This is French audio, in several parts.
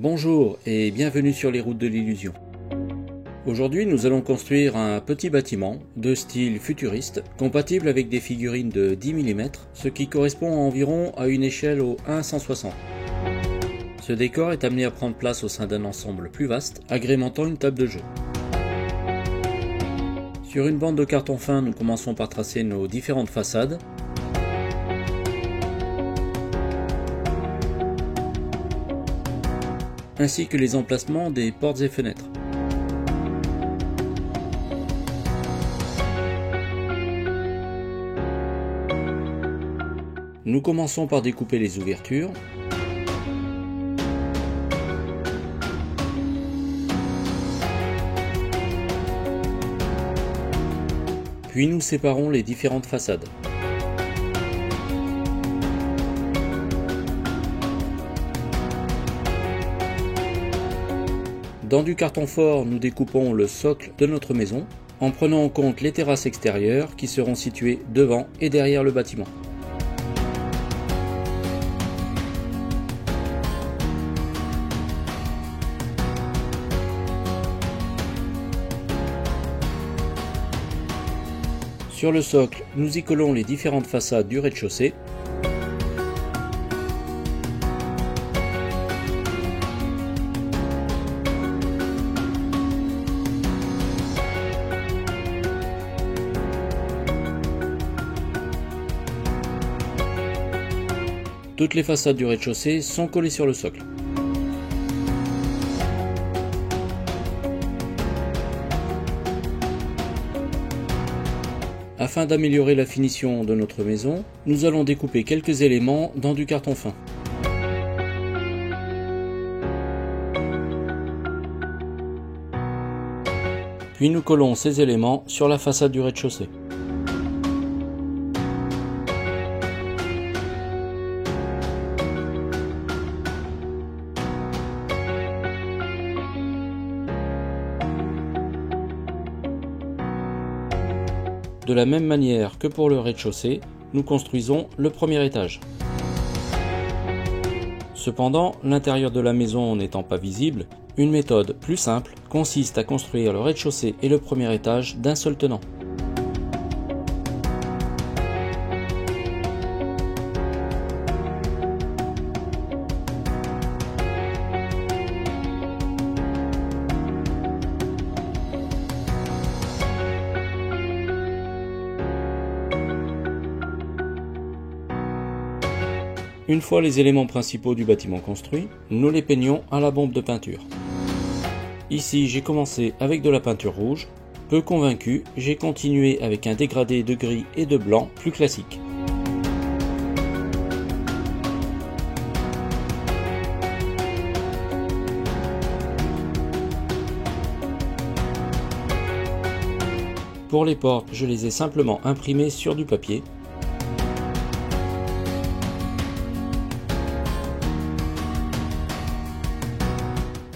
Bonjour et bienvenue sur les routes de l'illusion. Aujourd'hui nous allons construire un petit bâtiment de style futuriste compatible avec des figurines de 10 mm, ce qui correspond environ à une échelle au 1/160. Ce décor est amené à prendre place au sein d'un ensemble plus vaste, agrémentant une table de jeu. Sur une bande de carton fin, nous commençons par tracer nos différentes façades. Ainsi que les emplacements des portes et fenêtres. Nous commençons par découper les ouvertures. Puis nous séparons les différentes façades. Dans du carton fort, nous découpons le socle de notre maison en prenant en compte les terrasses extérieures qui seront situées devant et derrière le bâtiment. Sur le socle, nous y collons les différentes façades du rez-de-chaussée. Toutes les façades du rez-de-chaussée sont collées sur le socle. Afin d'améliorer la finition de notre maison, nous allons découper quelques éléments dans du carton fin. Puis nous collons ces éléments sur la façade du rez-de-chaussée. De la même manière que pour le rez-de-chaussée, nous construisons le premier étage. Cependant, l'intérieur de la maison n'étant pas visible, une méthode plus simple consiste à construire le rez-de-chaussée et le premier étage d'un seul tenant. Une fois les éléments principaux du bâtiment construits, nous les peignons à la bombe de peinture. Ici, j'ai commencé avec de la peinture rouge. Peu convaincu, j'ai continué avec un dégradé de gris et de blanc plus classique. Pour les portes, je les ai simplement imprimées sur du papier.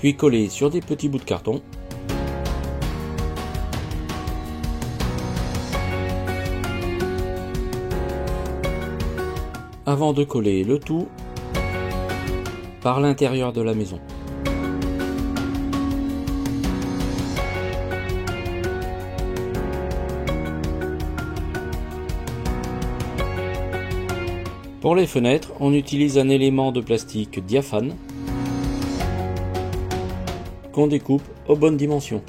Puis collé sur des petits bouts de carton. Avant de coller le tout par l'intérieur de la maison. Pour les fenêtres, on utilise un élément de plastique diaphane qu'on découpe aux bonnes dimensions.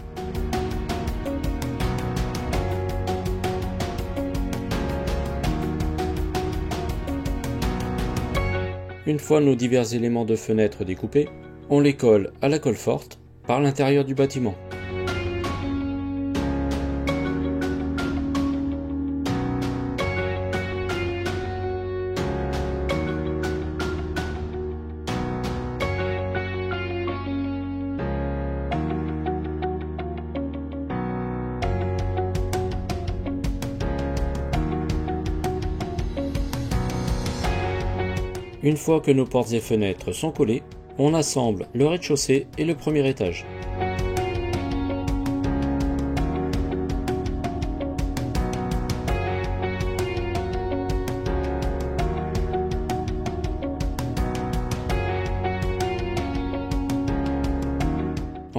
Une fois nos divers éléments de fenêtre découpés, on les colle à la colle forte par l'intérieur du bâtiment. Une fois que nos portes et fenêtres sont collées, on assemble le rez-de-chaussée et le premier étage.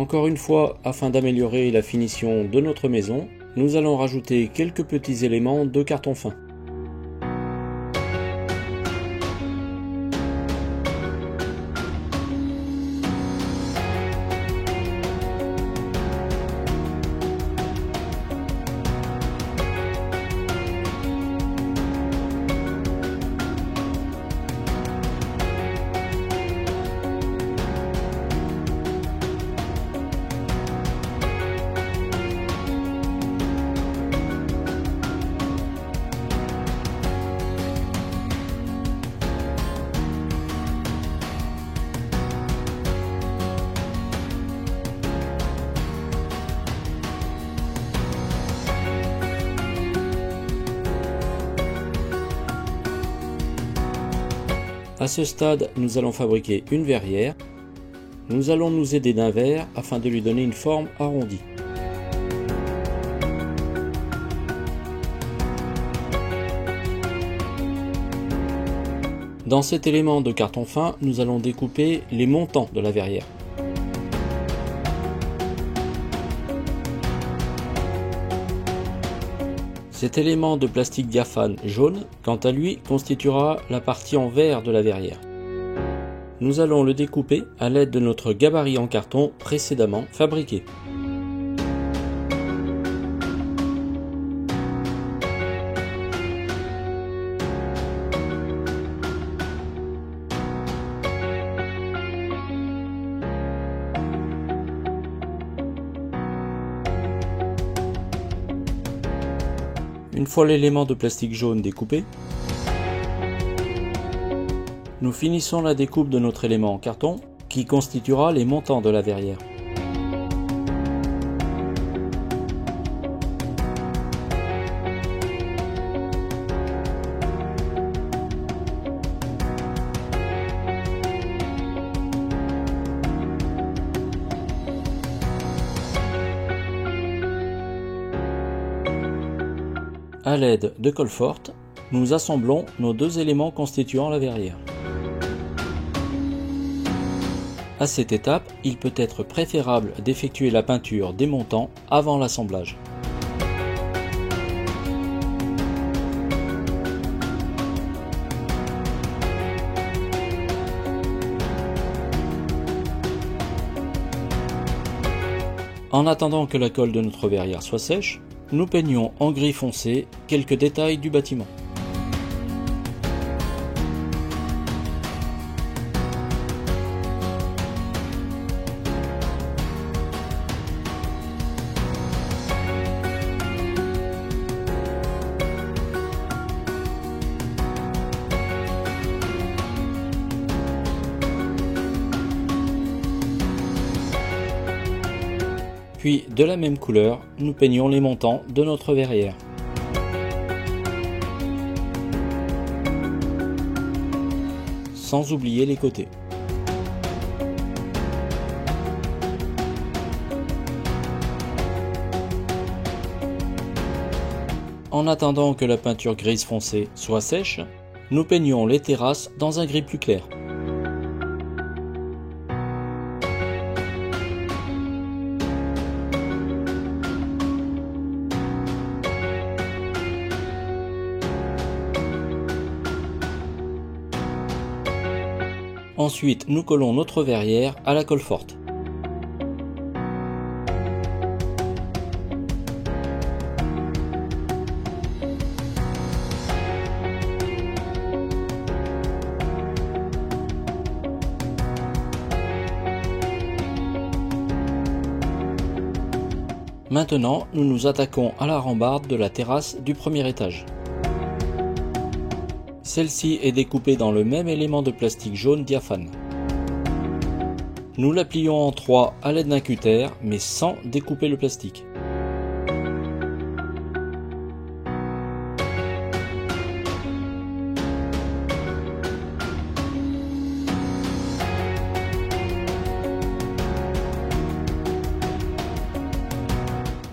Encore une fois, afin d'améliorer la finition de notre maison, nous allons rajouter quelques petits éléments de carton fin. À ce stade, nous allons fabriquer une verrière. Nous allons nous aider d'un verre afin de lui donner une forme arrondie. Dans cet élément de carton fin, nous allons découper les montants de la verrière. Cet élément de plastique diaphane jaune, quant à lui, constituera la partie en verre de la verrière. Nous allons le découper à l'aide de notre gabarit en carton précédemment fabriqué. Une fois l'élément de plastique jaune découpé, nous finissons la découpe de notre élément en carton qui constituera les montants de la verrière. À l'aide de colle forte, nous assemblons nos deux éléments constituant la verrière. À cette étape, il peut être préférable d'effectuer la peinture des montants avant l'assemblage. En attendant que la colle de notre verrière soit sèche, nous peignons en gris foncé quelques détails du bâtiment. Puis, de la même couleur, nous peignons les montants de notre verrière. Sans oublier les côtés. En attendant que la peinture grise foncée soit sèche, nous peignons les terrasses dans un gris plus clair. Ensuite, nous collons notre verrière à la colle forte. Maintenant, nous nous attaquons à la rambarde de la terrasse du premier étage. Celle-ci est découpée dans le même élément de plastique jaune diaphane. Nous la plions en 3 à l'aide d'un cutter, mais sans découper le plastique.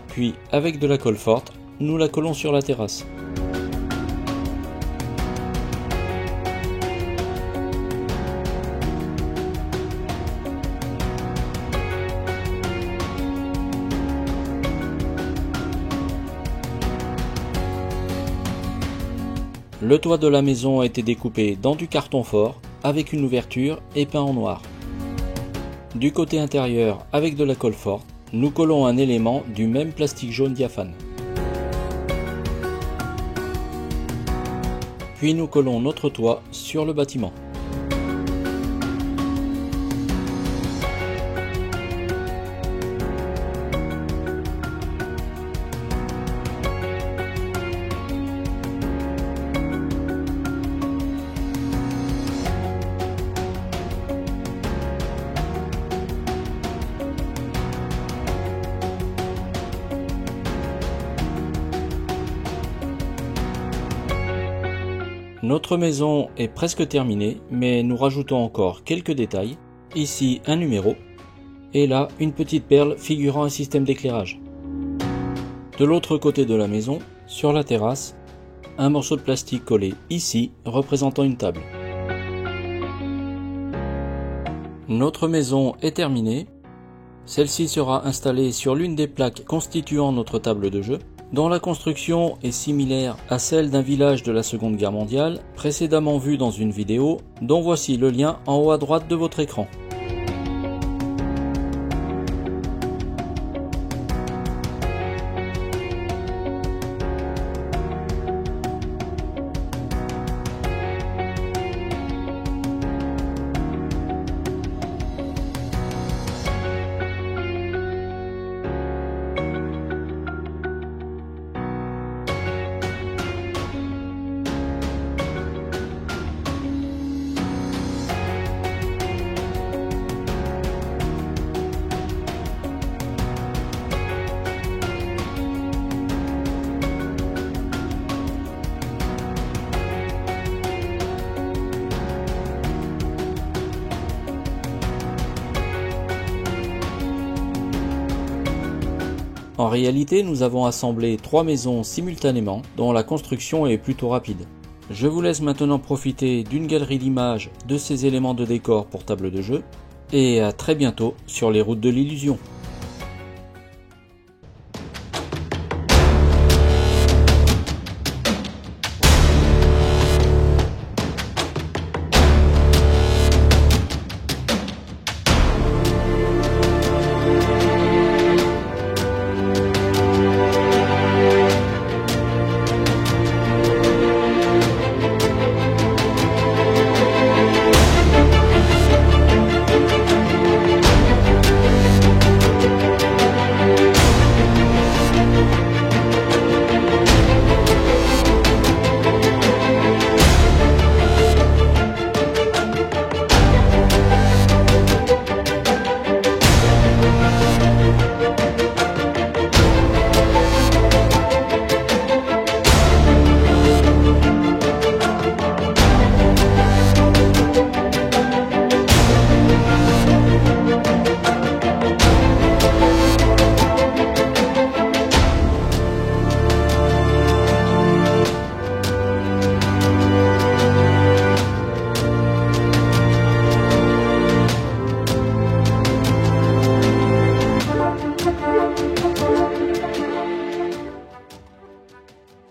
Puis, avec de la colle forte, nous la collons sur la terrasse. Le toit de la maison a été découpé dans du carton fort avec une ouverture et peint en noir. Du côté intérieur, avec de la colle forte, nous collons un élément du même plastique jaune diaphane. Puis nous collons notre toit sur le bâtiment. Notre maison est presque terminée, mais nous rajoutons encore quelques détails. Ici un numéro, et là une petite perle figurant un système d'éclairage. De l'autre côté de la maison, sur la terrasse, un morceau de plastique collé ici représentant une table. Notre maison est terminée. Celle-ci sera installée sur l'une des plaques constituant notre table de jeu, dont la construction est similaire à celle d'un village de la Seconde Guerre mondiale, précédemment vu dans une vidéo, dont voici le lien en haut à droite de votre écran. En réalité, nous avons assemblé 3 maisons simultanément, dont la construction est plutôt rapide. Je vous laisse maintenant profiter d'une galerie d'images de ces éléments de décor pour table de jeu, et à très bientôt sur les routes de l'illusion.